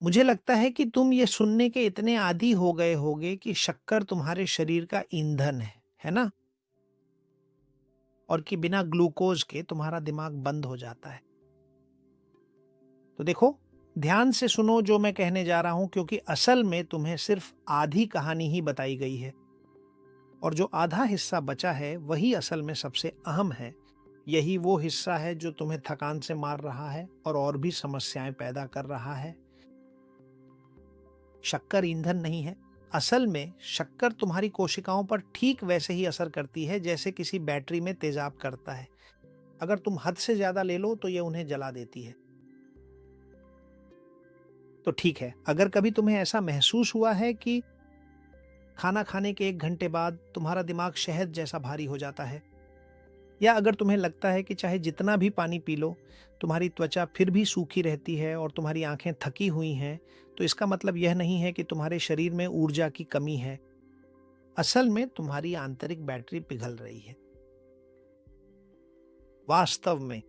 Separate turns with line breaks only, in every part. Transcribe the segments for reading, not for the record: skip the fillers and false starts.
मुझे लगता है कि तुम ये सुनने के इतने आदी हो गए होगे कि शक्कर तुम्हारे शरीर का ईंधन है ना? और कि बिना ग्लूकोज के तुम्हारा दिमाग बंद हो जाता है। तो देखो, ध्यान से सुनो जो मैं कहने जा रहा हूं, क्योंकि असल में तुम्हें सिर्फ आधी कहानी ही बताई गई है और जो आधा हिस्सा बचा है वही असल में सबसे अहम है। यही वो हिस्सा है जो तुम्हें थकान से मार रहा है और भी समस्याएं पैदा कर रहा है। शक्कर ईंधन नहीं है। असल में शक्कर तुम्हारी कोशिकाओं पर ठीक वैसे ही असर करती है जैसे किसी बैटरी में तेजाब करता है। अगर तुम हद से ज्यादा ले लो तो ये उन्हें जला देती है। तो ठीक है, अगर कभी तुम्हें ऐसा महसूस हुआ है कि खाना खाने के 1 घंटे बाद तुम्हारा दिमाग शहद जैसा भारी हो जाता है, या अगर तुम्हें लगता है कि चाहे जितना भी पानी पी लो, तुम्हारी त्वचा फिर भी सूखी रहती है और तुम्हारी आंखें थकी हुई हैं, तो इसका मतलब यह नहीं है कि तुम्हारे शरीर में ऊर्जा की कमी है। असल में तुम्हारी आंतरिक बैटरी पिघल रही है। वास्तव में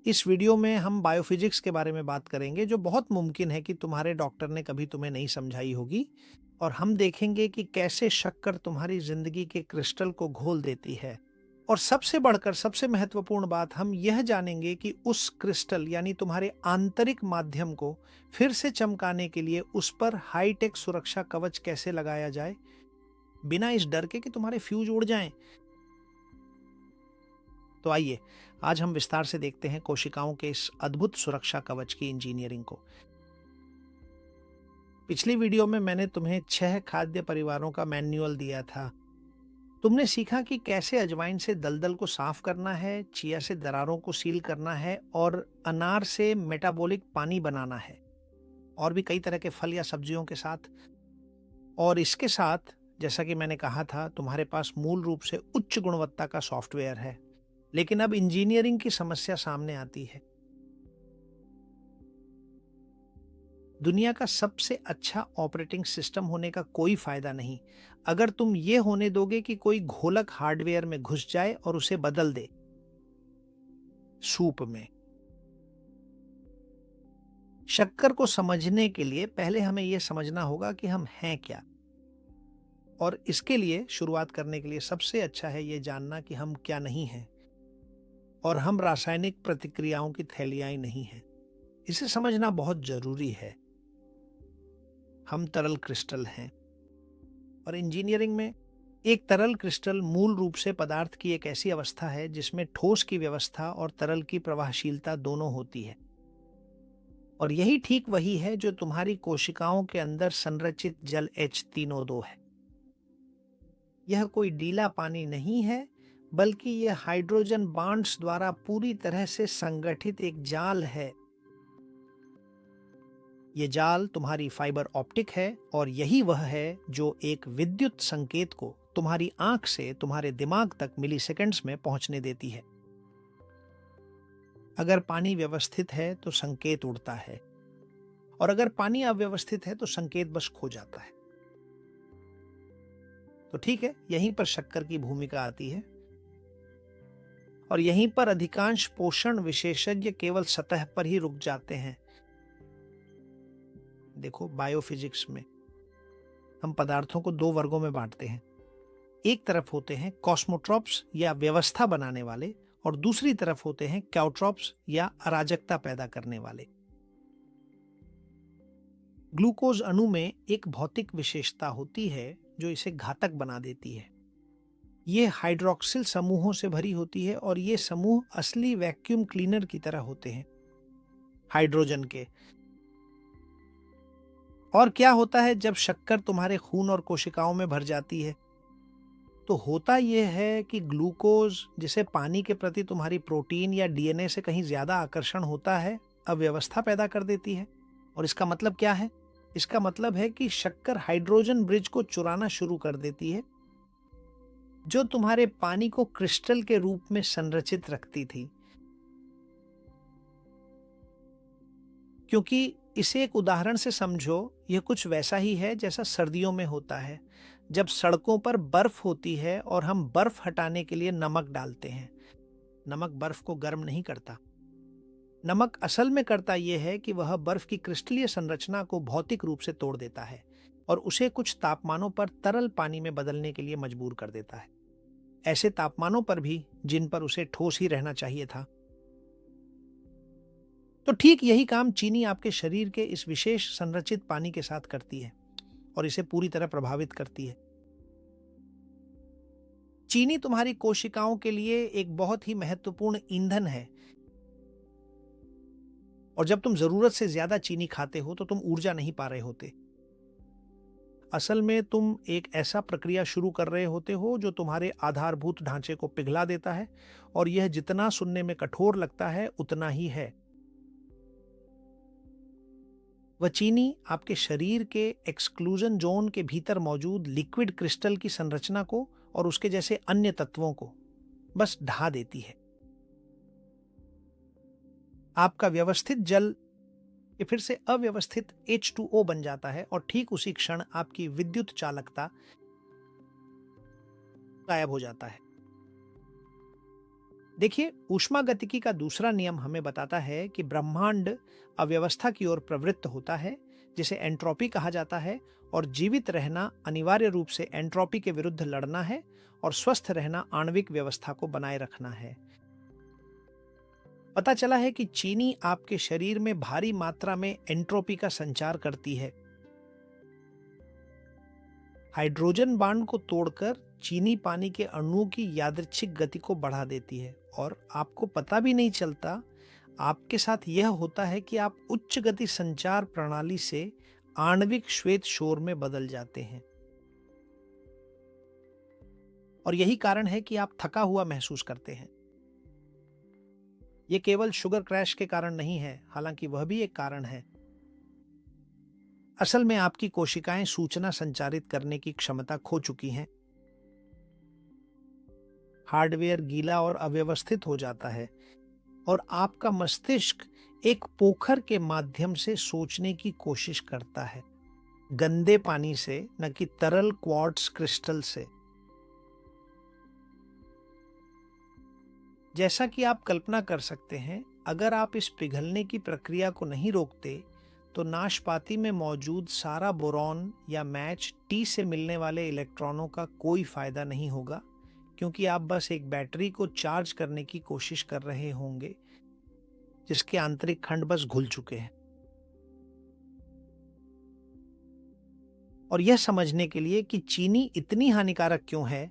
इस वीडियो में हम बायोफिजिक्स के बारे में बात करेंगे, जो बहुत मुमकिन है कि तुम्हारे डॉक्टर ने कभी तुम्हें नहीं समझाई होगी। और हम देखेंगे कि कैसे शक्कर तुम्हारी जिंदगी के क्रिस्टल को घोल देती है। और सबसे बढ़कर सबसे महत्वपूर्ण बात, हम यह जानेंगे कि उस क्रिस्टल यानी तुम्हारे आंतरिक माध्यम को फिर से चमकाने के लिए उस पर हाईटेक सुरक्षा कवच कैसे लगाया जाए, बिना इस डर के कि तुम्हारे फ्यूज उड़ जाएं। तो आइए, आज हम विस्तार से देखते हैं कोशिकाओं के इस अद्भुत सुरक्षा कवच की इंजीनियरिंग को। पिछली वीडियो में मैंने तुम्हें 6 खाद्य परिवारों का मैन्युअल दिया था। तुमने सीखा कि कैसे अजवाइन से दलदल को साफ करना है, चिया से दरारों को सील करना है और अनार से मेटाबॉलिक पानी बनाना है, और भी कई तरह के फल या सब्जियों के साथ। और इसके साथ, जैसा कि मैंने कहा था, तुम्हारे पास मूल रूप से उच्च गुणवत्ता का सॉफ्टवेयर है। लेकिन अब इंजीनियरिंग की समस्या सामने आती है। दुनिया का सबसे अच्छा ऑपरेटिंग सिस्टम होने का कोई फायदा नहीं अगर तुम ये होने दोगे कि कोई घोलक हार्डवेयर में घुस जाए और उसे बदल दे सूप में। शक्कर को समझने के लिए पहले हमें यह समझना होगा कि हम हैं क्या। और इसके लिए शुरुआत करने के लिए सबसे अच्छा है यह जानना कि हम क्या नहीं हैं। और हम रासायनिक प्रतिक्रियाओं की थैलियां नहीं हैं। इसे समझना बहुत जरूरी है। हम तरल क्रिस्टल हैं। और इंजीनियरिंग में एक तरल क्रिस्टल मूल रूप से पदार्थ की एक ऐसी अवस्था है जिसमें ठोस की व्यवस्था और तरल की प्रवाहशीलता दोनों होती है। और यही ठीक वही है जो तुम्हारी कोशिकाओं के अंदर संरचित जल H3O2 है। यह कोई ढीला पानी नहीं है, बल्कि यह हाइड्रोजन बॉन्ड्स द्वारा पूरी तरह से संगठित एक जाल है। ये जाल तुम्हारी फाइबर ऑप्टिक है और यही वह है जो एक विद्युत संकेत को तुम्हारी आंख से तुम्हारे दिमाग तक मिलीसेकंड्स में पहुंचने देती है। अगर पानी व्यवस्थित है तो संकेत उड़ता है, और अगर पानी अव्यवस्थित है तो संकेत बस खो जाता है। तो ठीक है, यहीं पर शक्कर की भूमिका आती है। और यहीं पर अधिकांश पोषण विशेषज्ञ केवल सतह पर ही रुक जाते हैं। देखो, बायोफिजिक्स में हम पदार्थों को 2 वर्गों में बांटते हैं। एक तरफ होते हैं कॉस्मोट्रॉप्स या व्यवस्था बनाने वाले, और दूसरी तरफ होते हैं क्याउट्रॉप्स या अराजकता पैदा करने वाले। ग्लूकोज अणु में एक भौतिक विशेषता होती है जो इसे घातक बना देती है। ये हाइड्रोक्सिल समूहों से भरी होती है और ये समूह असली वैक्यूम क्लीनर की तरह होते हैं हाइड्रोजन के। और क्या होता है जब शक्कर तुम्हारे खून और कोशिकाओं में भर जाती है? तो होता यह है कि ग्लूकोज, जिसे पानी के प्रति तुम्हारी प्रोटीन या डीएनए से कहीं ज्यादा आकर्षण होता है, अव्यवस्था पैदा कर देती है। और इसका मतलब क्या है? इसका मतलब है कि शक्कर हाइड्रोजन ब्रिज को चुराना शुरू कर देती है, जो तुम्हारे पानी को क्रिस्टल के रूप में संरचित रखती थी। क्योंकि इसे एक उदाहरण से समझो, यह कुछ वैसा ही है जैसा सर्दियों में होता है, जब सड़कों पर बर्फ होती है और हम बर्फ हटाने के लिए नमक डालते हैं। नमक बर्फ को गर्म नहीं करता, नमक असल में करता यह है कि वह बर्फ की क्रिस्टलीय संरचना को भौतिक रूप से तोड़ देता है और उसे कुछ तापमानों पर तरल पानी में बदलने के लिए मजबूर कर देता है, ऐसे तापमानों पर भी जिन पर उसे ठोस ही रहना चाहिए था। तो ठीक यही काम चीनी आपके शरीर के इस विशेष संरचित पानी के साथ करती है और इसे पूरी तरह प्रभावित करती है। चीनी तुम्हारी कोशिकाओं के लिए एक बहुत ही महत्वपूर्ण ईंधन है, और जब तुम जरूरत से ज्यादा चीनी खाते हो तो तुम ऊर्जा नहीं पा रहे होते। असल में तुम एक ऐसा प्रक्रिया शुरू कर रहे होते हो जो तुम्हारे आधारभूत ढांचे को पिघला देता है, और यह जितना सुनने में कठोर लगता है उतना ही है। वह चीनी आपके शरीर के एक्सक्लूजन जोन के भीतर मौजूद लिक्विड क्रिस्टल की संरचना को और उसके जैसे अन्य तत्वों को बस ढा देती है। आपका व्यवस्थित जल ये फिर से अव्यवस्थित H2O बन जाता है, और ठीक उसी क्षण आपकी विद्युत चालकता गायब हो जाता है। देखिए, ऊष्मागतिकी का दूसरा नियम हमें बताता है कि ब्रह्मांड अव्यवस्था की ओर प्रवृत्त होता है, जिसे एंट्रोपी कहा जाता है, और जीवित रहना अनिवार्य रूप से एंट्रोपी के विरुद्ध लड़ना है, और स्वस्थ रहना आणविक व्यवस्था को बनाए रखना है। पता चला है कि चीनी आपके शरीर में भारी मात्रा में एंट्रोपी का संचार करती है। हाइड्रोजन बांड को तोड़कर चीनी पानी के अणुओं की यादृच्छिक गति को बढ़ा देती है, और आपको पता भी नहीं चलता। आपके साथ यह होता है कि आप उच्च गति संचार प्रणाली से आणविक श्वेत शोर में बदल जाते हैं, और यही कारण है कि आप थका हुआ महसूस करते हैं। यह केवल शुगर क्रैश के कारण नहीं है, हालांकि वह भी एक कारण है। असल में आपकी कोशिकाएं सूचना संचारित करने की क्षमता खो चुकी हैं। हार्डवेयर गीला और अव्यवस्थित हो जाता है, और आपका मस्तिष्क एक पोखर के माध्यम से सोचने की कोशिश करता है, गंदे पानी से, न कि तरल क्वार्ट्ज क्रिस्टल से। जैसा कि आप कल्पना कर सकते हैं, अगर आप इस पिघलने की प्रक्रिया को नहीं रोकते तो नाशपाती में मौजूद सारा बोरॉन या मैच टी से मिलने वाले इलेक्ट्रॉनों का कोई फायदा नहीं होगा, क्योंकि आप बस एक बैटरी को चार्ज करने की कोशिश कर रहे होंगे जिसके आंतरिक खंड बस घुल चुके हैं। और यह समझने के लिए कि चीनी इतनी हानिकारक क्यों है,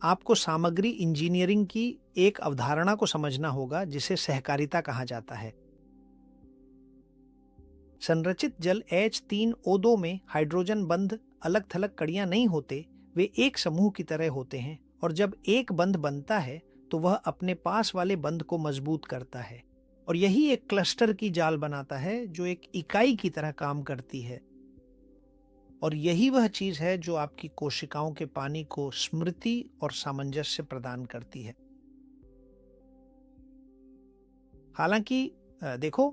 आपको सामग्री इंजीनियरिंग की एक अवधारणा को समझना होगा जिसे सहकारिता कहा जाता है। संरचित जल H3O2 में हाइड्रोजन बंध अलग थलग कड़ियां नहीं होते, वे एक समूह की तरह होते हैं, और जब एक बंध बनता है तो वह अपने पास वाले बंध को मजबूत करता है, और यही एक क्लस्टर की जाल बनाता है जो एक इकाई की तरह काम करती है। और यही वह चीज है जो आपकी कोशिकाओं के पानी को स्मृति और सामंजस्य प्रदान करती है। हालांकि देखो,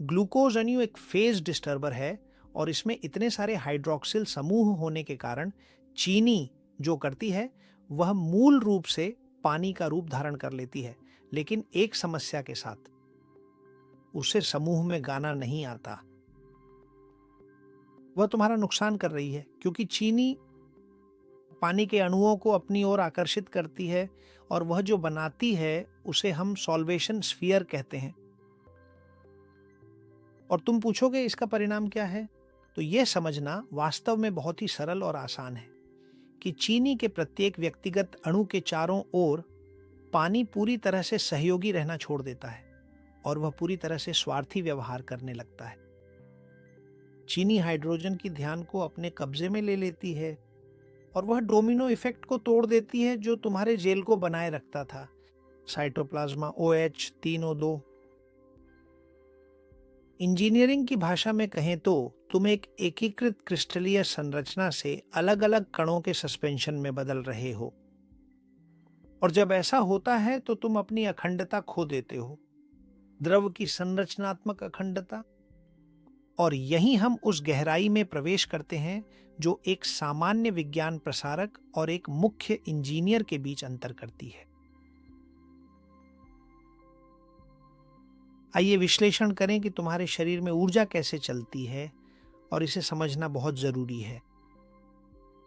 ग्लूकोज अणु एक फेज डिस्टर्बर है, और इसमें इतने सारे हाइड्रोक्सिल समूह होने के कारण चीनी जो करती है वह मूल रूप से पानी का रूप धारण कर लेती है, लेकिन एक समस्या के साथ, उसे समूह में गाना नहीं आता। वह तुम्हारा नुकसान कर रही है, क्योंकि चीनी पानी के अणुओं को अपनी ओर आकर्षित करती है, और वह जो बनाती है उसे हम सॉल्वेशन स्फीयर कहते हैं। और तुम पूछोगे इसका परिणाम क्या है, तो यह समझना वास्तव में बहुत ही सरल और आसान है कि चीनी के प्रत्येक व्यक्तिगत अणु के चारों ओर पानी पूरी तरह से सहयोगी रहना छोड़ देता है, और वह पूरी तरह से स्वार्थी व्यवहार करने लगता है। चीनी हाइड्रोजन की ध्यान को अपने कब्जे में ले लेती है, और वह डोमिनो इफेक्ट को तोड़ देती है जो तुम्हारे जेल को बनाए रखता था, साइटोप्लाज्मा OH3O2। इंजीनियरिंग की भाषा में कहें तो तुम एक एकीकृत क्रिस्टलीय संरचना से अलग अलग कणों के सस्पेंशन में बदल रहे हो, और जब ऐसा होता है तो तुम अपनी अखंडता खो देते हो, द्रव की संरचनात्मक अखंडता। और यहीं हम उस गहराई में प्रवेश करते हैं जो एक सामान्य विज्ञान प्रसारक और एक मुख्य इंजीनियर के बीच अंतर करती है। आइए विश्लेषण करें कि तुम्हारे शरीर में ऊर्जा कैसे चलती है और इसे समझना बहुत जरूरी है।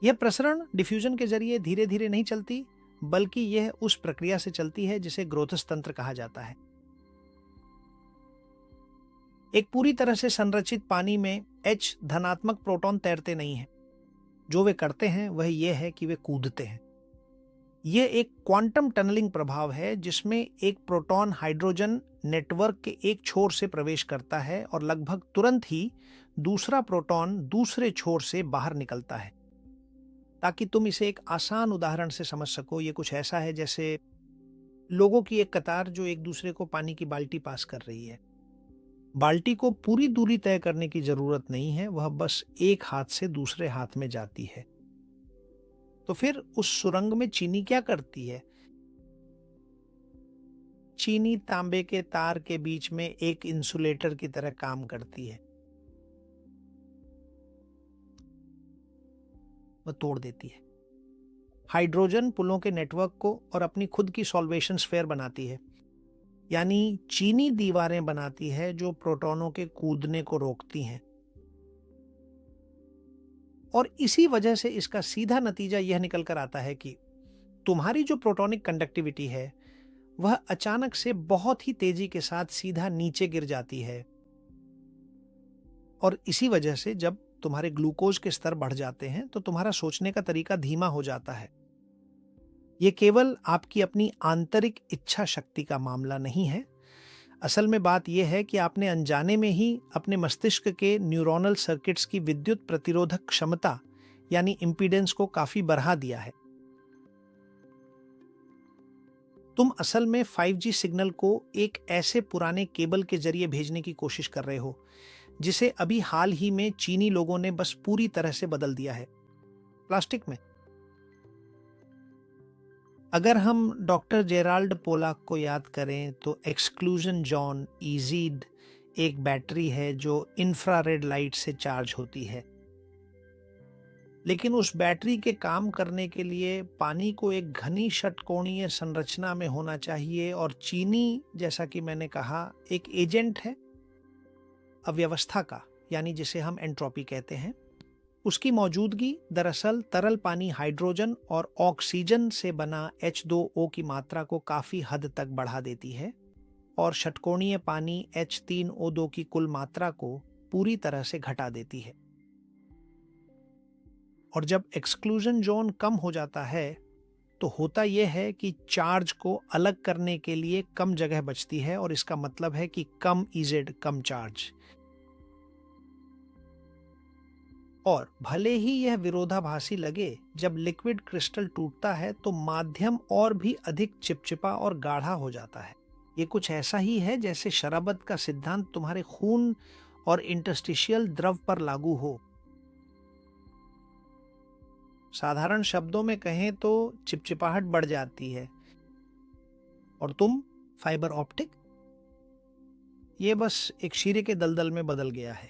यह प्रसरण डिफ्यूजन के जरिए धीरे धीरे नहीं चलती, बल्कि यह उस प्रक्रिया से चलती है जिसे ग्रोथस तंत्र कहा जाता है। एक पूरी तरह से संरचित पानी में H धनात्मक प्रोटॉन तैरते नहीं हैं। जो वे करते हैं वह यह है कि वे कूदते हैं। यह एक क्वांटम टनलिंग प्रभाव है जिसमें एक प्रोटॉन हाइड्रोजन नेटवर्क के एक छोर से प्रवेश करता है और लगभग तुरंत ही दूसरा प्रोटॉन दूसरे छोर से बाहर निकलता है। ताकि तुम इसे एक आसान उदाहरण से समझ सको, ये कुछ ऐसा है जैसे लोगों की एक कतार जो एक दूसरे को पानी की बाल्टी पास कर रही है। बाल्टी को पूरी दूरी तय करने की जरूरत नहीं है, वह बस एक हाथ से दूसरे हाथ में जाती है। तो फिर उस सुरंग में चीनी क्या करती है? चीनी तांबे के तार के बीच में एक इंसुलेटर की तरह काम करती है। वह तोड़ देती है हाइड्रोजन पुलों के नेटवर्क को और अपनी खुद की सॉल्वेशन स्फीयर बनाती है। यानी चीनी दीवारें बनाती है जो प्रोटॉनों के कूदने को रोकती हैं। और इसी वजह से इसका सीधा नतीजा यह निकल कर आता है कि तुम्हारी जो प्रोटॉनिक कंडक्टिविटी है वह अचानक से बहुत ही तेजी के साथ सीधा नीचे गिर जाती है। और इसी वजह से जब तुम्हारे ग्लूकोज के स्तर बढ़ जाते हैं तो तुम्हारा सोचने का तरीका धीमा हो जाता है। यह केवल आपकी अपनी आंतरिक इच्छा शक्ति का मामला नहीं है। असल में बात यह है कि आपने अनजाने में ही अपने मस्तिष्क के न्यूरोनल सर्किट्स की विद्युत प्रतिरोधक क्षमता यानी इम्पीडेंस को काफी बढ़ा दिया है। तुम असल में 5G सिग्नल को एक ऐसे पुराने केबल के जरिए भेजने की कोशिश कर रहे हो जिसे अभी हाल ही में चीनी लोगों ने बस पूरी तरह से बदल दिया है, प्लास्टिक में। अगर हम डॉक्टर जेराल्ड पोलाक को याद करें तो एक्सक्लूजन जॉन ईजीड एक बैटरी है जो इंफ्रारेड लाइट से चार्ज होती है। लेकिन उस बैटरी के काम करने के लिए पानी को एक घनी षटकोणीय संरचना में होना चाहिए और चीनी, जैसा कि मैंने कहा, एक एजेंट है अव्यवस्था का, यानी जिसे हम एंट्रोपी कहते हैं। उसकी मौजूदगी दरअसल तरल पानी हाइड्रोजन और ऑक्सीजन से बना H2O की मात्रा को काफी हद तक बढ़ा देती है और षटकोणीय पानी H3O2 की कुल मात्रा को पूरी तरह से घटा देती है। और जब एक्सक्लूजन जोन कम हो जाता है तो होता यह है कि चार्ज को अलग करने के लिए कम जगह बचती है और इसका मतलब है कि कम इजेड कम चार्ज। और भले ही यह विरोधाभासी लगे, जब लिक्विड क्रिस्टल टूटता है तो माध्यम और भी अधिक चिपचिपा और गाढ़ा हो जाता है। ये कुछ ऐसा ही है जैसे शराबत का सिद्धांत तुम्हारे खून और इंटरस्टिशियल द्रव पर लागू हो। साधारण शब्दों में कहें तो चिपचिपाहट बढ़ जाती है और तुम फाइबर ऑप्टिक, ये बस एक शीरे के दलदल में बदल गया है।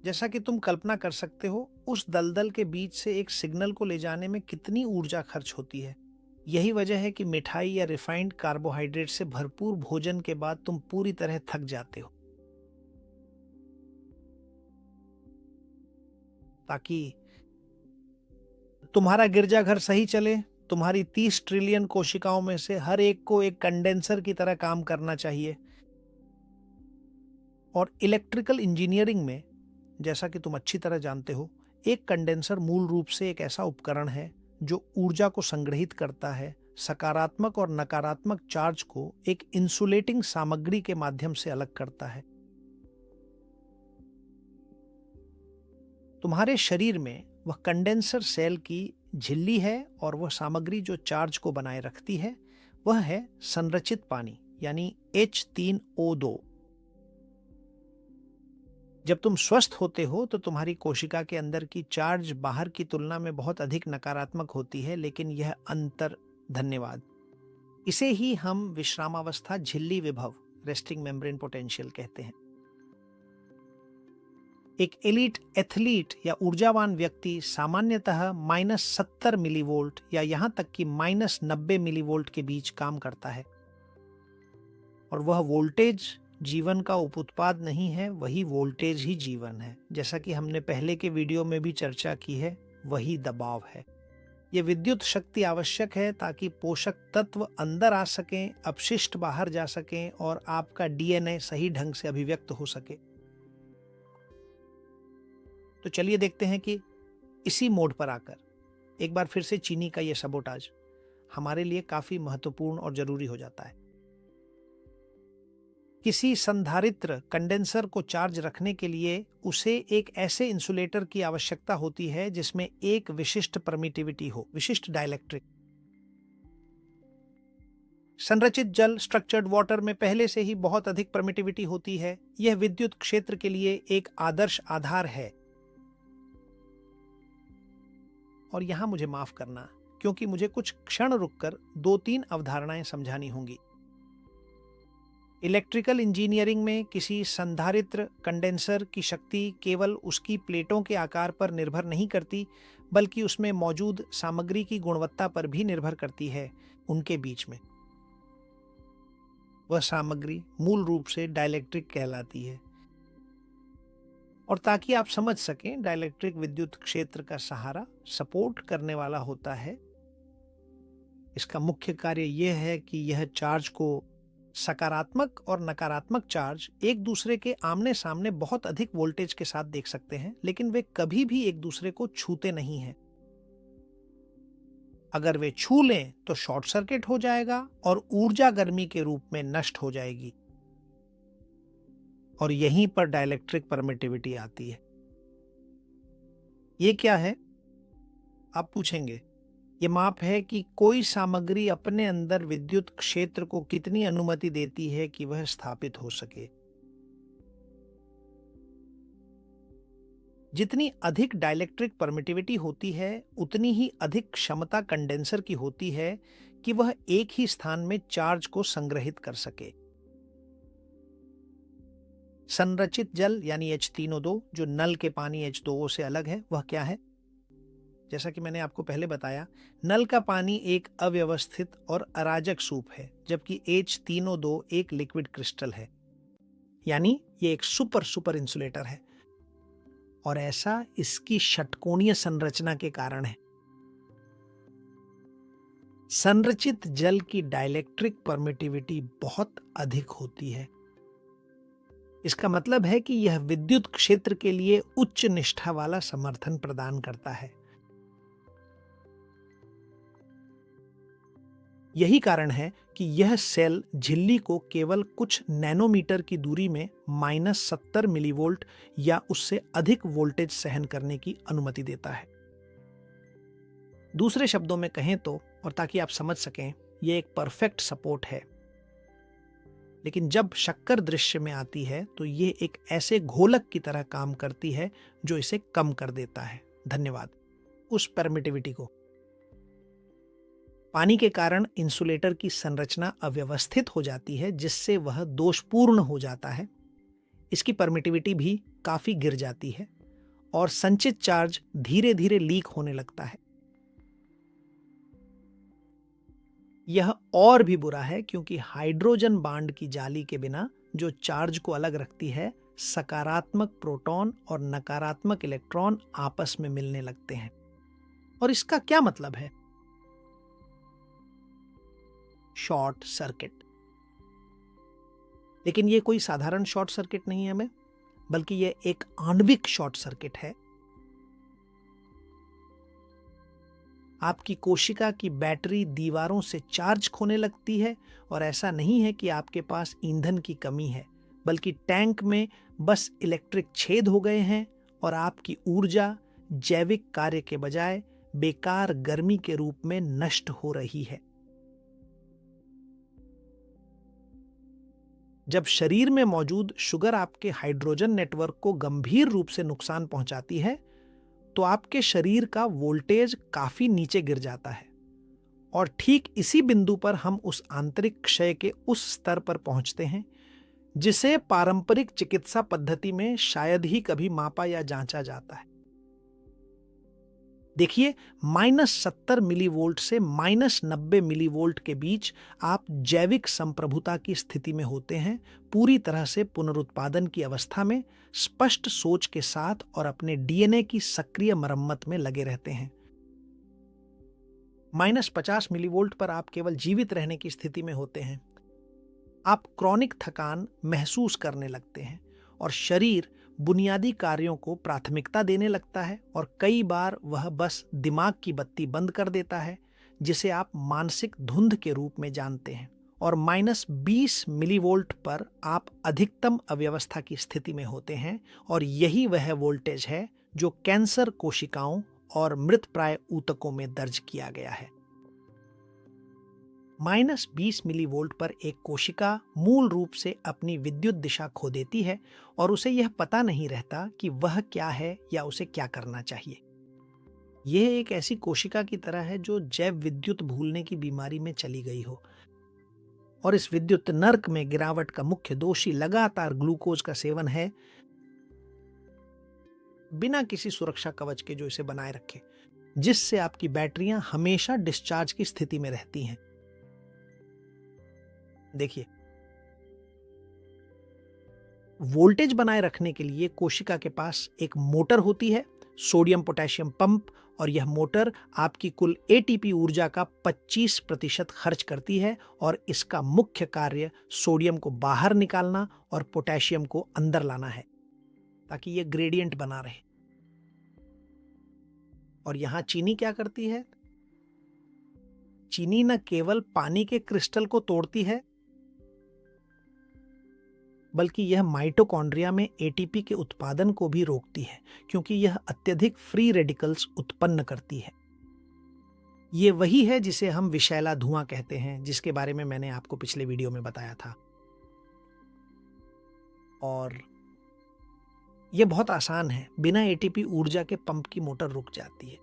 जैसा कि तुम कल्पना कर सकते हो, उस दलदल के बीच से एक सिग्नल को ले जाने में कितनी ऊर्जा खर्च होती है। यही वजह है कि मिठाई या रिफाइंड कार्बोहाइड्रेट से भरपूर भोजन के बाद तुम पूरी तरह थक जाते हो। ताकि तुम्हारा गिरजाघर सही चले, तुम्हारी 30 ट्रिलियन कोशिकाओं में से हर एक को एक कंडेंसर की तरह काम करना चाहिए। और इलेक्ट्रिकल इंजीनियरिंग में, जैसा कि तुम अच्छी तरह जानते हो, एक कंडेंसर मूल रूप से एक ऐसा उपकरण है जो ऊर्जा को संग्रहित करता है, सकारात्मक और नकारात्मक चार्ज को एक इंसुलेटिंग सामग्री के माध्यम से अलग करता है। तुम्हारे शरीर में वह कंडेंसर सेल की झिल्ली है और वह सामग्री जो चार्ज को बनाए रखती है वह है संरचित पानी यानी H3O2। जब तुम स्वस्थ होते हो तो तुम्हारी कोशिका के अंदर की चार्ज बाहर की तुलना में बहुत अधिक नकारात्मक होती है, लेकिन यह अंतर, धन्यवाद, इसे ही हम विश्रामावस्था झिल्ली विभव, रेस्टिंग मेम्ब्रेन पोटेंशियल कहते हैं। एक एलीट एथलीट या ऊर्जावान व्यक्ति सामान्यतः -70 मिलीवोल्ट या यहां तक कि -90 मिलीवोल्ट के बीच काम करता है। और वह वोल्टेज जीवन का उपउत्पाद नहीं है, वही वोल्टेज ही जीवन है। जैसा कि हमने पहले के वीडियो में भी चर्चा की है, वही दबाव है। ये विद्युत शक्ति आवश्यक है ताकि पोषक तत्व अंदर आ सकें, अपशिष्ट बाहर जा सकें और आपका डीएनए सही ढंग से अभिव्यक्त हो सके। तो चलिए देखते हैं कि इसी मोड पर आकर एक बार फिर से चीनी का ये सबोटाज हमारे लिए काफी महत्वपूर्ण और जरूरी हो जाता है। किसी संधारित्र कंडेंसर को चार्ज रखने के लिए उसे एक ऐसे इंसुलेटर की आवश्यकता होती है जिसमें एक विशिष्ट परमिटिविटी हो, विशिष्ट डाइलेक्ट्रिक। संरचित जल स्ट्रक्चर्ड वाटर में पहले से ही बहुत अधिक परमिटिविटी होती है। यह विद्युत क्षेत्र के लिए एक आदर्श आधार है। और यहां मुझे माफ करना, क्योंकि मुझे कुछ क्षण रुककर 2-3 अवधारणाएं समझानी होंगी। इलेक्ट्रिकल इंजीनियरिंग में किसी संधारित्र कंडेंसर की शक्ति केवल उसकी प्लेटों के आकार पर निर्भर नहीं करती, बल्कि उसमें मौजूद सामग्री की गुणवत्ता पर भी निर्भर करती है। उनके बीच में वह सामग्री मूल रूप से डाइलेक्ट्रिक कहलाती है। और ताकि आप समझ सकें, डाइलेक्ट्रिक विद्युत क्षेत्र का सहारा सपोर्ट करने वाला होता है। इसका मुख्य कार्य यह है कि यह चार्ज को, सकारात्मक और नकारात्मक चार्ज एक दूसरे के आमने सामने बहुत अधिक वोल्टेज के साथ देख सकते हैं, लेकिन वे कभी भी एक दूसरे को छूते नहीं हैं। अगर वे छू लें तो शॉर्ट सर्किट हो जाएगा और ऊर्जा गर्मी के रूप में नष्ट हो जाएगी। और यहीं पर डाइलेक्ट्रिक परमिटिविटी आती है। ये क्या है, आप पूछेंगे। ये माप है कि कोई सामग्री अपने अंदर विद्युत क्षेत्र को कितनी अनुमति देती है कि वह स्थापित हो सके। जितनी अधिक डाइलेक्ट्रिक परमिटिविटी होती है, उतनी ही अधिक क्षमता कंडेंसर की होती है कि वह एक ही स्थान में चार्ज को संग्रहित कर सके। संरचित जल यानी H3O2, जो नल के पानी H2O से अलग है, वह क्या है? जैसा कि मैंने आपको पहले बताया, नल का पानी एक अव्यवस्थित और अराजक सूप है, जबकि H3O2 एक लिक्विड क्रिस्टल है। यानी ये एक सुपर इंसुलेटर है। और ऐसा इसकी षटकोणीय संरचना के कारण है। संरचित जल की डाइलेक्ट्रिक परमिटिविटी बहुत अधिक होती है। इसका मतलब है कि यह विद्युत क्षेत्र के लिए उच्च निष्ठा वाला समर्थन प्रदान करता है। यही कारण है कि यह सेल झिल्ली को केवल कुछ नैनोमीटर की दूरी में -70 मिलीवोल्ट या उससे अधिक वोल्टेज सहन करने की अनुमति देता है। दूसरे शब्दों में कहें तो, और ताकि आप समझ सकें, यह एक परफेक्ट सपोर्ट है। लेकिन जब शक्कर दृश्य में आती है तो यह एक ऐसे घोलक की तरह काम करती है जो इसे कम कर देता है। धन्यवाद। उस परमिटिविटी को। पानी के कारण इंसुलेटर की संरचना अव्यवस्थित हो जाती है, जिससे वह दोषपूर्ण हो जाता है। इसकी परमिटिविटी भी काफी गिर जाती है और संचित चार्ज धीरे धीरे लीक होने लगता है। यह और भी बुरा है क्योंकि हाइड्रोजन बांड की जाली के बिना, जो चार्ज को अलग रखती है, सकारात्मक प्रोटॉन और नकारात्मक इलेक्ट्रॉन आपस में मिलने लगते हैं। और इसका क्या मतलब है? Short circuit. लेकिन यह कोई साधारण शॉर्ट सर्किट नहीं है, बल्कि यह एक आणविक शॉर्ट सर्किट है। आपकी कोशिका की बैटरी दीवारों से चार्ज खोने लगती है, और ऐसा नहीं है कि आपके पास ईंधन की कमी है, बल्कि टैंक में बस इलेक्ट्रिक छेद हो गए हैं और आपकी ऊर्जा जैविक कार्य के बजाय बेकार गर्मी के रूप में नष्ट हो रही है। जब शरीर में मौजूद शुगर आपके हाइड्रोजन नेटवर्क को गंभीर रूप से नुकसान पहुंचाती है, तो आपके शरीर का वोल्टेज काफी नीचे गिर जाता है। और ठीक इसी बिंदु पर हम उस आंतरिक क्षय के उस स्तर पर पहुंचते हैं जिसे पारंपरिक चिकित्सा पद्धति में शायद ही कभी मापा या जांचा जाता है। देखिए, -70 मिलीवोल्ट से -90 मिलीवोल्ट के बीच आप जैविक संप्रभुता की स्थिति में होते हैं, पूरी तरह से पुनरुत्पादन की अवस्था में, स्पष्ट सोच के साथ और अपने डीएनए की सक्रिय मरम्मत में लगे रहते हैं। -50 मिलीवोल्ट पर आप केवल जीवित रहने की स्थिति में होते हैं। आप क्रॉनिक थकान महसूस करने लगते हैं और शरीर बुनियादी कार्यों को प्राथमिकता देने लगता है और कई बार वह बस दिमाग की बत्ती बंद कर देता है, जिसे आप मानसिक धुंध के रूप में जानते हैं। और -20 मिलीवोल्ट पर आप अधिकतम अव्यवस्था की स्थिति में होते हैं और यही वह वोल्टेज है जो कैंसर कोशिकाओं और मृतप्राय ऊतकों में दर्ज किया गया है। -20 मिलीवोल्ट पर एक कोशिका मूल रूप से अपनी विद्युत दिशा खो देती है और उसे यह पता नहीं रहता कि वह क्या है या उसे क्या करना चाहिए। यह एक ऐसी कोशिका की तरह है जो जैव विद्युत भूलने की बीमारी में चली गई हो और इस विद्युत नर्क में गिरावट का मुख्य दोषी लगातार ग्लूकोज का सेवन है, बिना किसी सुरक्षा कवच के जो इसे बनाए रखे, जिससे आपकी बैटरियां हमेशा डिस्चार्ज की स्थिति में रहती हैं। देखिए, वोल्टेज बनाए रखने के लिए कोशिका के पास एक मोटर होती है, सोडियम पोटेशियम पंप, और यह मोटर आपकी कुल एटीपी ऊर्जा का 25% खर्च करती है और इसका मुख्य कार्य सोडियम को बाहर निकालना और पोटेशियम को अंदर लाना है ताकि यह ग्रेडियंट बना रहे। और यहां चीनी क्या करती है? चीनी न केवल पानी के क्रिस्टल को तोड़ती है, बल्कि यह माइटोकॉन्ड्रिया में एटीपी के उत्पादन को भी रोकती है, क्योंकि यह अत्यधिक फ्री रेडिकल्स उत्पन्न करती है। ये वही है जिसे हम विषैला धुआं कहते हैं, जिसके बारे में मैंने आपको पिछले वीडियो में बताया था। और यह बहुत आसान है, बिना एटीपी ऊर्जा के पंप की मोटर रुक जाती है।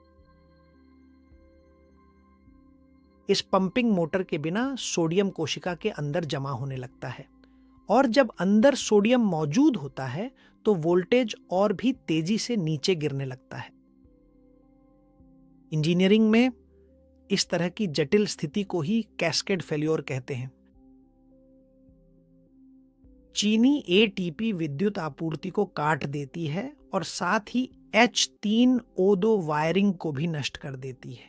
इस पंपिंग मोटर के बिना सोडियम कोशिका के अंदर जमा होने लगता है और जब अंदर सोडियम मौजूद होता है तो वोल्टेज और भी तेजी से नीचे गिरने लगता है। इंजीनियरिंग में इस तरह की जटिल स्थिति को ही कैस्केड फेल्योर कहते हैं। चीनी एटीपी विद्युत आपूर्ति को काट देती है और साथ ही H3O2 वायरिंग को भी नष्ट कर देती है।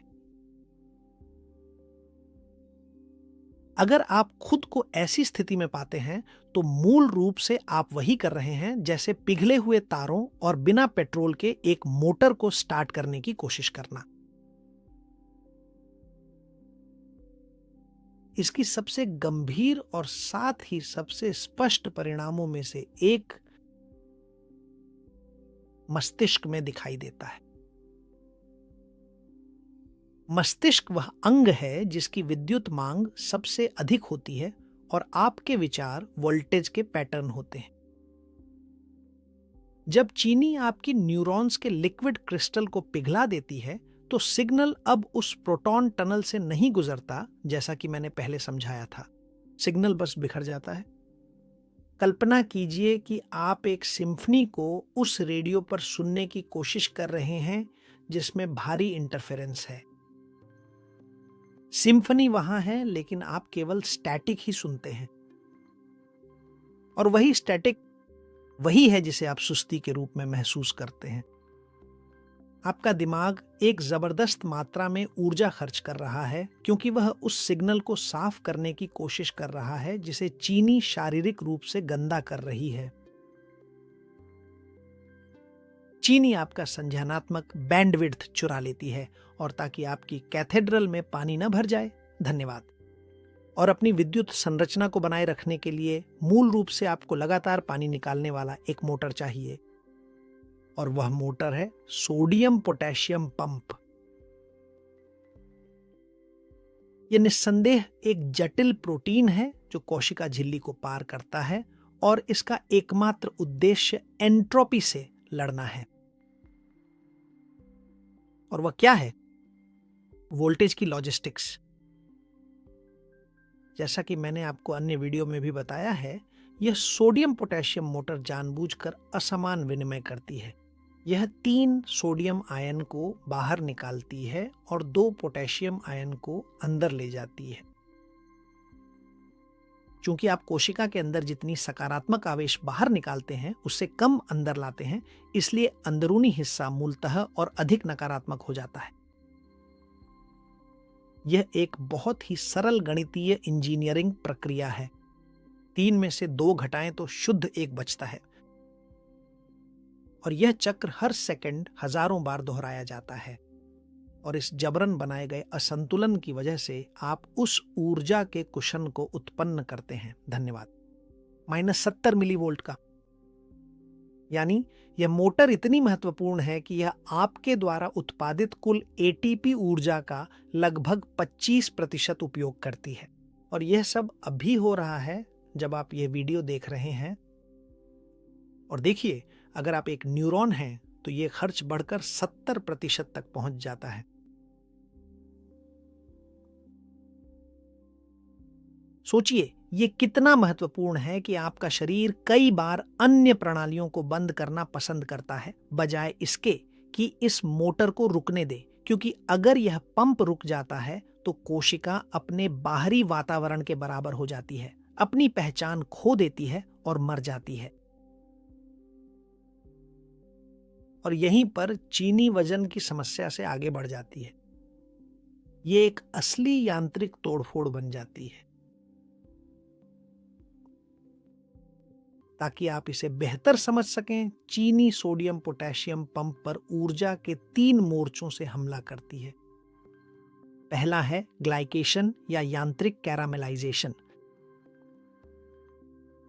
अगर आप खुद को ऐसी स्थिति में पाते हैं तो मूल रूप से आप वही कर रहे हैं जैसे पिघले हुए तारों और बिना पेट्रोल के एक मोटर को स्टार्ट करने की कोशिश करना। इसकी सबसे गंभीर और साथ ही सबसे स्पष्ट परिणामों में से एक मस्तिष्क में दिखाई देता है। मस्तिष्क वह अंग है जिसकी विद्युत मांग सबसे अधिक होती है और आपके विचार वोल्टेज के पैटर्न होते हैं। जब चीनी आपकी न्यूरॉन्स के लिक्विड क्रिस्टल को पिघला देती है तो सिग्नल अब उस प्रोटॉन टनल से नहीं गुजरता, जैसा कि मैंने पहले समझाया था। सिग्नल बस बिखर जाता है। कल्पना कीजिए कि आप एक सिम्फनी को उस रेडियो पर सुनने की कोशिश कर रहे हैं जिसमें भारी इंटरफेरेंस है। सिम्फनी वहां है लेकिन आप केवल स्टैटिक ही सुनते हैं और वही स्टैटिक वही है जिसे आप सुस्ती के रूप में महसूस करते हैं। आपका दिमाग एक जबरदस्त मात्रा में ऊर्जा खर्च कर रहा है क्योंकि वह उस सिग्नल को साफ करने की कोशिश कर रहा है जिसे चीनी शारीरिक रूप से गंदा कर रही है। चीनी आपका संज्ञानात्मक बैंडविड्थ चुरा लेती है और ताकि आपकी कैथेड्रल में पानी न भर जाए। धन्यवाद। और अपनी विद्युत संरचना को बनाए रखने के लिए मूल रूप से आपको लगातार पानी निकालने वाला एक मोटर चाहिए और वह मोटर है सोडियम पोटेशियम पंप। यह निस्संदेह एक जटिल प्रोटीन है जो कोशिका झिल्ली को पार करता है और इसका एकमात्र उद्देश्य एंट्रोपी से लड़ना है। और वह क्या है? वोल्टेज की लॉजिस्टिक्स। जैसा कि मैंने आपको अन्य वीडियो में भी बताया है, यह सोडियम पोटेशियम मोटर जानबूझकर असमान विनिमय करती है। यह 3 सोडियम आयन को बाहर निकालती है और 2 पोटेशियम आयन को अंदर ले जाती है। चूंकि आप कोशिका के अंदर जितनी सकारात्मक आवेश बाहर निकालते हैं उससे कम अंदर लाते हैं, इसलिए अंदरूनी हिस्सा मूलतः और अधिक नकारात्मक हो जाता है। यह एक बहुत ही सरल गणितीय इंजीनियरिंग प्रक्रिया है। 3 में से 2 घटाएं तो शुद्ध 1 बचता है और यह चक्र हर सेकंड हजारों बार दोहराया जाता है। और इस जबरन बनाए गए असंतुलन की वजह से आप उस ऊर्जा के कुशन को उत्पन्न करते हैं। धन्यवाद। -70 मिलीवोल्ट का, यानी यह मोटर इतनी महत्वपूर्ण है कि यह आपके द्वारा उत्पादित कुल एटीपी ऊर्जा का लगभग 25% उपयोग करती है। और यह सब अभी हो रहा है जब आप यह वीडियो देख रहे हैं। और देखिए, अगर आप एक न्यूरॉन हैं तो यह खर्च बढ़कर 70% तक पहुंच जाता है। सोचिए, ये कितना महत्वपूर्ण है कि आपका शरीर कई बार अन्य प्रणालियों को बंद करना पसंद करता है बजाय इसके कि इस मोटर को रुकने दे, क्योंकि अगर यह पंप रुक जाता है तो कोशिका अपने बाहरी वातावरण के बराबर हो जाती है, अपनी पहचान खो देती है और मर जाती है। और यहीं पर चीनी वजन की समस्या से आगे बढ़ जाती है। ये एक असली यांत्रिक तोड़फोड़ बन जाती है। ताकि आप इसे बेहतर समझ सकें, चीनी सोडियम पोटेशियम पंप पर ऊर्जा के 3 मोर्चों से हमला करती है। पहला है ग्लाइकेशन या यांत्रिक कैरामेलाइजेशन।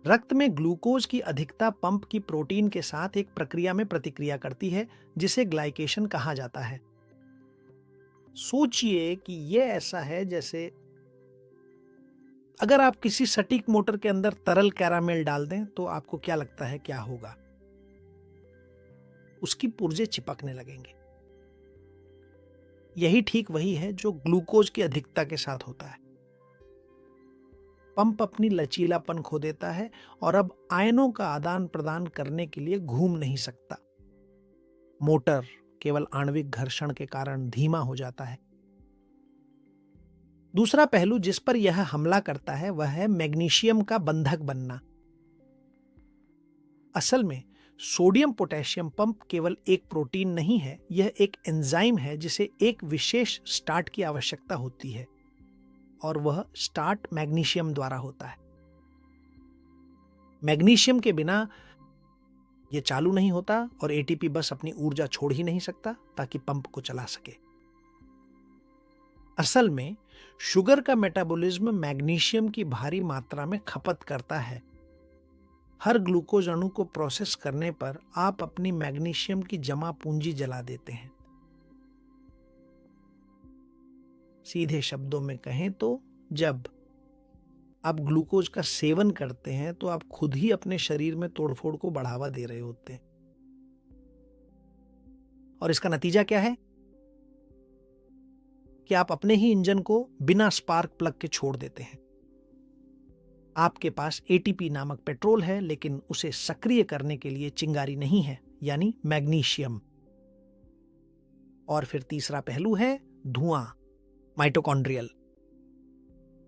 रक्त में ग्लूकोज की अधिकता पंप की प्रोटीन के साथ एक प्रक्रिया में प्रतिक्रिया करती है जिसे ग्लाइकेशन कहा जाता है। सोचिए कि यह ऐसा है जैसे अगर आप किसी सटीक मोटर के अंदर तरल कैरामेल डाल दें तो आपको क्या लगता है क्या होगा? उसकी पुर्जे चिपकने लगेंगे। यही ठीक वही है जो ग्लूकोज की अधिकता के साथ होता है। पंप अपनी लचीलापन खो देता है और अब आयनों का आदान प्रदान करने के लिए घूम नहीं सकता। मोटर केवल आणविक घर्षण के कारण धीमा हो जाता है। दूसरा पहलू जिस पर यह हमला करता है वह है मैग्नीशियम का बंधक बनना। असल में सोडियम पोटेशियम पंप केवल एक प्रोटीन नहीं है, यह एक एंजाइम है जिसे एक विशेष स्टार्ट की आवश्यकता होती है और वह स्टार्ट मैग्नीशियम द्वारा होता है। मैग्नीशियम के बिना यह चालू नहीं होता और एटीपी बस अपनी ऊर्जा छोड़ ही नहीं सकता ताकि पंप को चला सके। असल में शुगर का मेटाबॉलिज्म मैग्नीशियम की भारी मात्रा में खपत करता है। हर ग्लूकोज अणु को प्रोसेस करने पर आप अपनी मैग्नीशियम की जमा पूंजी जला देते हैं। सीधे शब्दों में कहें तो जब आप ग्लूकोज का सेवन करते हैं तो आप खुद ही अपने शरीर में तोड़फोड़ को बढ़ावा दे रहे होते हैं। और इसका नतीजा क्या है कि आप अपने ही इंजन को बिना स्पार्क प्लग के छोड़ देते हैं। आपके पास एटीपी नामक पेट्रोल है लेकिन उसे सक्रिय करने के लिए चिंगारी नहीं है, यानी मैग्नीशियम। और फिर तीसरा पहलू है धुआं, माइटोकॉन्ड्रियल।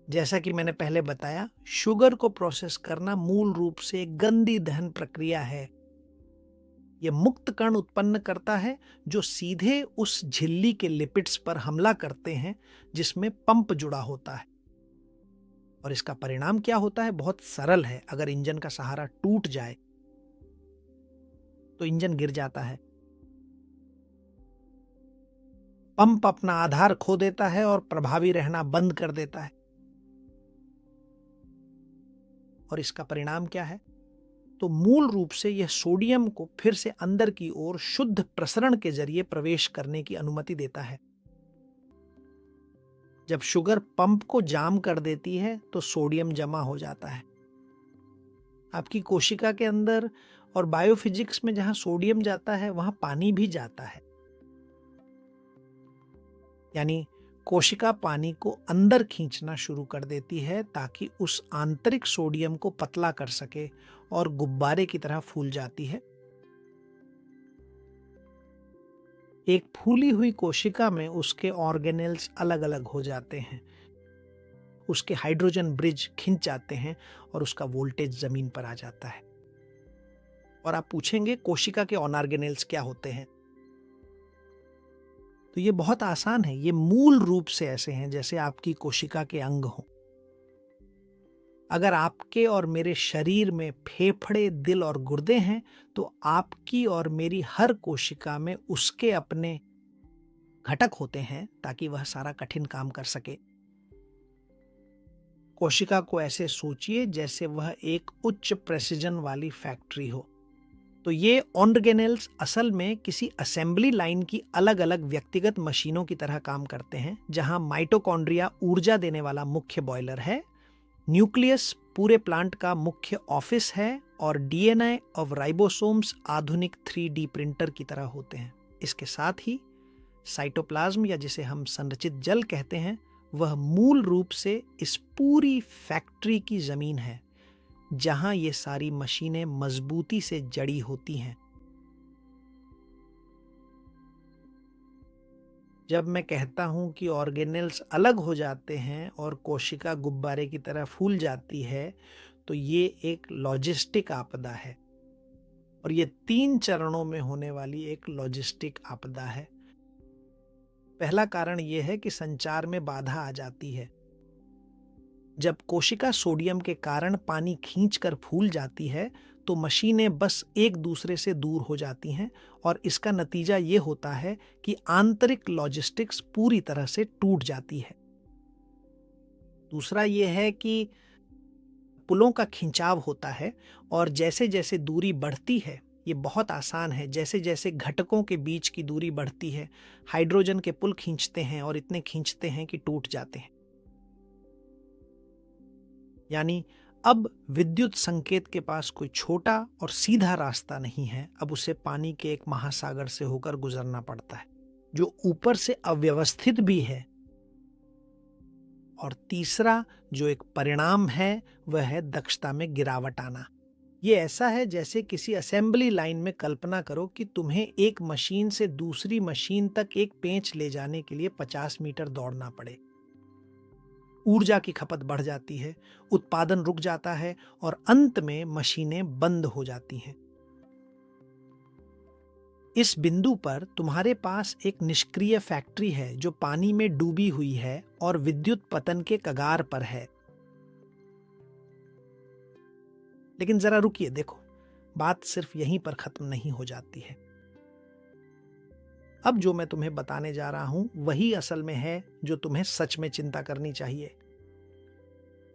जैसा कि मैंने पहले बताया, शुगर को प्रोसेस करना मूल रूप से एक गंदी दहन प्रक्रिया है। यह मुक्त कण उत्पन्न करता है जो सीधे उस झिल्ली के लिपिड्स पर हमला करते हैं जिसमें पंप जुड़ा होता है। और इसका परिणाम क्या होता है? बहुत सरल है। अगर इंजन का सहारा टूट जाए तो इंजन गिर जाता है, पंप अपना आधार खो देता है और प्रभावी रहना बंद कर देता है। और इसका परिणाम क्या है? तो मूल रूप से यह सोडियम को फिर से अंदर की ओर शुद्ध प्रसरण के जरिए प्रवेश करने की अनुमति देता है। जब शुगर पंप को जाम कर देती है तो सोडियम जमा हो जाता है। आपकी कोशिका के अंदर और बायोफिजिक्स में जहां सोडियम जाता है वहां पानी भी जाता है। यानी कोशिका पानी को अंदर खींचना शुरू कर देती है ताकि उस आंतरिक सोडियम को पतला कर सके और गुब्बारे की तरह फूल जाती है। एक फूली हुई कोशिका में उसके ऑर्गेनेल्स अलग अलग हो जाते हैं, उसके हाइड्रोजन ब्रिज खिंच जाते हैं और उसका वोल्टेज जमीन पर आ जाता है। और आप पूछेंगे कोशिका के ऑर्गेनेल्स क्या होते हैं? तो ये बहुत आसान है। ये मूल रूप से ऐसे हैं जैसे आपकी कोशिका के अंग हों। अगर आपके और मेरे शरीर में फेफड़े, दिल और गुर्दे हैं, तो आपकी और मेरी हर कोशिका में उसके अपने घटक होते हैं ताकि वह सारा कठिन काम कर सके। कोशिका को ऐसे सोचिए जैसे वह एक उच्च प्रेसिजन वाली फैक्ट्री हो। तो ये ऑर्गेनेल्स असल में किसी असेंबली लाइन की अलग अलग व्यक्तिगत मशीनों की तरह काम करते हैं, जहां माइटोकॉन्ड्रिया ऊर्जा देने वाला मुख्य बॉयलर है, न्यूक्लियस पूरे प्लांट का मुख्य ऑफिस है और डीएनए ऑफ राइबोसोम्स आधुनिक 3D प्रिंटर की तरह होते हैं। इसके साथ ही साइटोप्लाज्म, या जिसे हम संरचित जल कहते हैं, वह मूल रूप से इस पूरी फैक्ट्री की जमीन है जहां ये सारी मशीनें मजबूती से जड़ी होती हैं। जब मैं कहता हूं कि ऑर्गेनेल्स अलग हो जाते हैं और कोशिका गुब्बारे की तरह फूल जाती है, तो ये एक लॉजिस्टिक आपदा है और ये 3 चरणों में होने वाली एक लॉजिस्टिक आपदा है। पहला कारण यह है कि संचार में बाधा आ जाती है। जब कोशिका सोडियम के कारण पानी खींचकर फूल जाती है, तो मशीनें बस एक दूसरे से दूर हो जाती हैं और इसका नतीजा ये होता है कि आंतरिक लॉजिस्टिक्स पूरी तरह से टूट जाती है। दूसरा ये है कि पुलों का खिंचाव होता है और जैसे जैसे दूरी बढ़ती है, ये बहुत आसान है, जैसे जैसे घटकों के बीच की दूरी बढ़ती है, हाइड्रोजन के पुल खींचते हैं और इतने खींचते हैं कि टूट जाते हैं। यानी अब विद्युत संकेत के पास कोई छोटा और सीधा रास्ता नहीं है, अब उसे पानी के एक महासागर से होकर गुजरना पड़ता है, जो ऊपर से अव्यवस्थित भी है। और तीसरा जो एक परिणाम है, वह है दक्षता में गिरावट आना। ये ऐसा है जैसे किसी असेंबली लाइन में कल्पना करो कि तुम्हें एक मशीन से दूसरी मशीन तक एक पेंच ले जाने के लिए 50 मीटर दौड़ना पड़े। ऊर्जा की खपत बढ़ जाती है, उत्पादन रुक जाता है और अंत में मशीनें बंद हो जाती हैं। इस बिंदु पर तुम्हारे पास एक निष्क्रिय फैक्ट्री है जो पानी में डूबी हुई है और विद्युत पतन के कगार पर है। लेकिन जरा रुकिए, देखो, बात सिर्फ यहीं पर खत्म नहीं हो जाती है। अब जो मैं तुम्हें बताने जा रहा हूं वही असल में है जो तुम्हें सच में चिंता करनी चाहिए।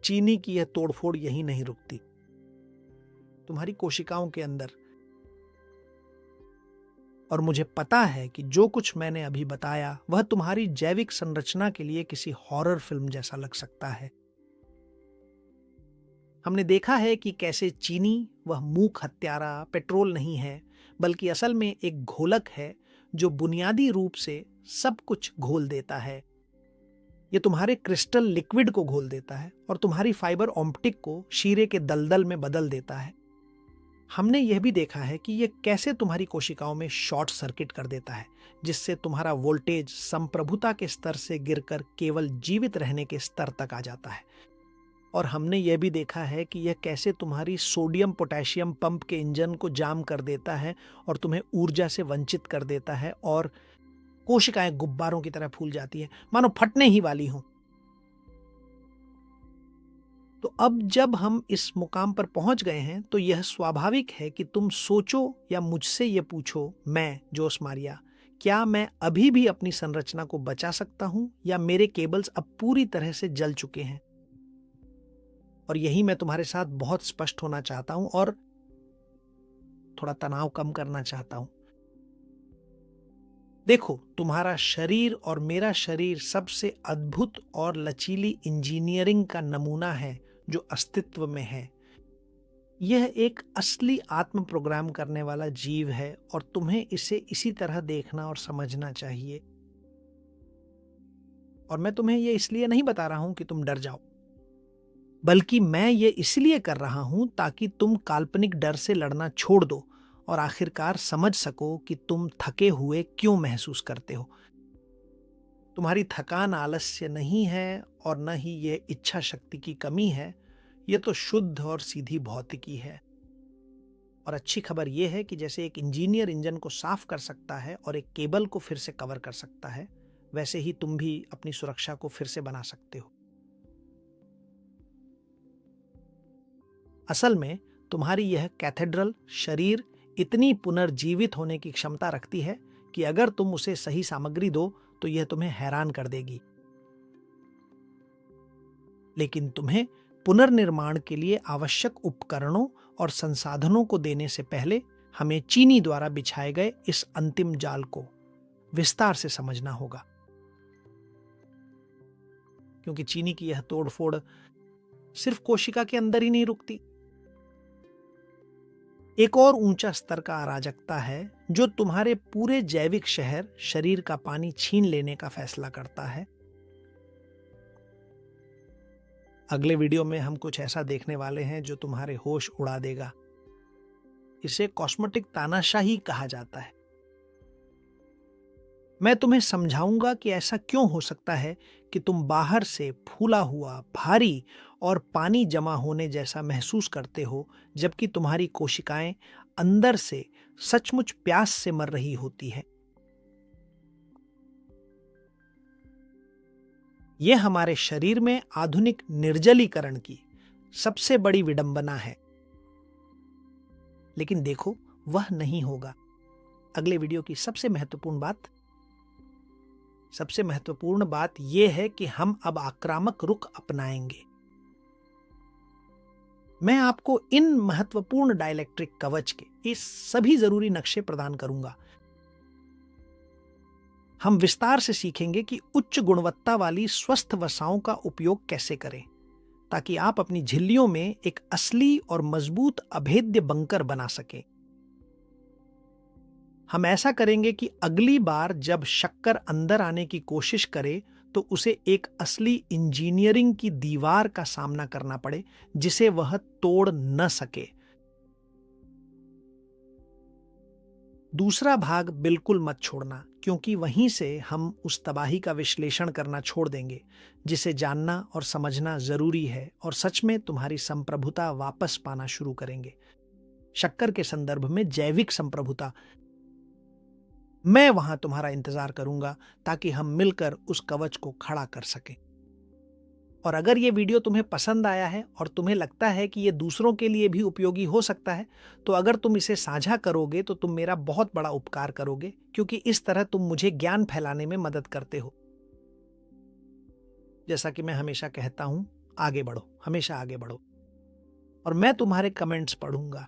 चीनी की यह तोड़फोड़ यहीं नहीं रुकती। तुम्हारी कोशिकाओं के अंदर, और मुझे पता है कि जो कुछ मैंने अभी बताया वह तुम्हारी जैविक संरचना के लिए किसी हॉरर फिल्म जैसा लग सकता है। हमने देखा है कि कैसे चीनी वह मूक हत्यारा पेट्रोल नहीं है, बल्कि असल में एक घोलक है जो बुनियादी रूप से सब कुछ घोल देता है। ये तुम्हारे क्रिस्टल लिक्विड को घोल देता है और तुम्हारी फाइबर ऑप्टिक को शीरे के दलदल में बदल देता है। हमने यह भी देखा है कि यह कैसे तुम्हारी कोशिकाओं में शॉर्ट सर्किट कर देता है, जिससे तुम्हारा वोल्टेज संप्रभुता के स्तर से गिरकर केवल जीवित रहने के स्तर तक आ जाता है। और हमने यह भी देखा है कि यह कैसे तुम्हारी सोडियम पोटेशियम पंप के इंजन को जाम कर देता है और तुम्हें ऊर्जा से वंचित कर देता है और कोशिकाएं गुब्बारों की तरह फूल जाती है, मानो फटने ही वाली हों। तो अब जब हम इस मुकाम पर पहुंच गए हैं, तो यह स्वाभाविक है कि तुम सोचो या मुझसे यह पूछो, मैं जोस मारिया, क्या मैं अभी भी अपनी संरचना को बचा सकता हूं या मेरे केबल्स अब पूरी तरह से जल चुके हैं? और यही मैं तुम्हारे साथ बहुत स्पष्ट होना चाहता हूं और थोड़ा तनाव कम करना चाहता हूं। देखो, तुम्हारा शरीर और मेरा शरीर सबसे अद्भुत और लचीली इंजीनियरिंग का नमूना है जो अस्तित्व में है। यह एक असली आत्म प्रोग्राम करने वाला जीव है और तुम्हें इसे इसी तरह देखना और समझना चाहिए। और मैं तुम्हें यह इसलिए नहीं बता रहा हूं कि तुम डर जाओ, बल्कि मैं ये इसलिए कर रहा हूं ताकि तुम काल्पनिक डर से लड़ना छोड़ दो और आखिरकार समझ सको कि तुम थके हुए क्यों महसूस करते हो। तुम्हारी थकान आलस्य नहीं है और न ही ये इच्छा शक्ति की कमी है, ये तो शुद्ध और सीधी भौतिकी है। और अच्छी खबर यह है कि जैसे एक इंजीनियर इंजन को साफ कर सकता है और एक केबल को फिर से कवर कर सकता है, वैसे ही तुम भी अपनी सुरक्षा को फिर से बना सकते हो। असल में तुम्हारी यह कैथेड्रल शरीर इतनी पुनर्जीवित होने की क्षमता रखती है कि अगर तुम उसे सही सामग्री दो तो यह तुम्हें हैरान कर देगी। लेकिन तुम्हें पुनर्निर्माण के लिए आवश्यक उपकरणों और संसाधनों को देने से पहले हमें चीनी द्वारा बिछाए गए इस अंतिम जाल को विस्तार से समझना होगा। क्योंकि चीनी की यह तोड़फोड़ सिर्फ कोशिका के अंदर ही नहीं रुकती, एक और ऊंचा स्तर का अराजकता है जो तुम्हारे पूरे जैविक शरीर का पानी छीन लेने का फैसला करता है। अगले वीडियो में हम कुछ ऐसा देखने वाले हैं जो तुम्हारे होश उड़ा देगा। इसे कॉस्मेटिक तानाशाही कहा जाता है। मैं तुम्हें समझाऊंगा कि ऐसा क्यों हो सकता है कि तुम बाहर से फूला हुआ, भारी और पानी जमा होने जैसा महसूस करते हो, जबकि तुम्हारी कोशिकाएं अंदर से सचमुच प्यास से मर रही होती हैं। यह हमारे शरीर में आधुनिक निर्जलीकरण की सबसे बड़ी विडंबना है। लेकिन देखो, वह नहीं होगा। अगले वीडियो की सबसे महत्वपूर्ण बात यह है कि हम अब आक्रामक रुख अपनाएंगे। मैं आपको इन महत्वपूर्ण डाइलेक्ट्रिक कवच के इस सभी जरूरी नक्शे प्रदान करूंगा। हम विस्तार से सीखेंगे कि उच्च गुणवत्ता वाली स्वस्थ वसाओं का उपयोग कैसे करें, ताकि आप अपनी झिल्लियों में एक असली और मजबूत अभेद्य बंकर बना सकें। हम ऐसा करेंगे कि अगली बार जब शक्कर अंदर आने की कोशिश करे तो उसे एक असली इंजीनियरिंग की दीवार का सामना करना पड़े जिसे वह तोड़ न सके। दूसरा भाग बिल्कुल मत छोड़ना, क्योंकि वहीं से हम उस तबाही का विश्लेषण करना छोड़ देंगे जिसे जानना और समझना जरूरी है, और सच में तुम्हारी संप्रभुता वापस पाना शुरू करेंगे। शक्कर के संदर्भ में जैविक संप्रभुता। मैं वहां तुम्हारा इंतजार करूंगा ताकि हम मिलकर उस कवच को खड़ा कर सकें। और अगर ये वीडियो तुम्हें पसंद आया है और तुम्हें लगता है कि ये दूसरों के लिए भी उपयोगी हो सकता है, तो अगर तुम इसे साझा करोगे तो तुम मेरा बहुत बड़ा उपकार करोगे, क्योंकि इस तरह तुम मुझे ज्ञान फैलाने में मदद करते हो। जैसा कि मैं हमेशा कहता हूं, आगे बढ़ो, हमेशा आगे बढ़ो। और मैं तुम्हारे कमेंट्स पढ़ूंगा।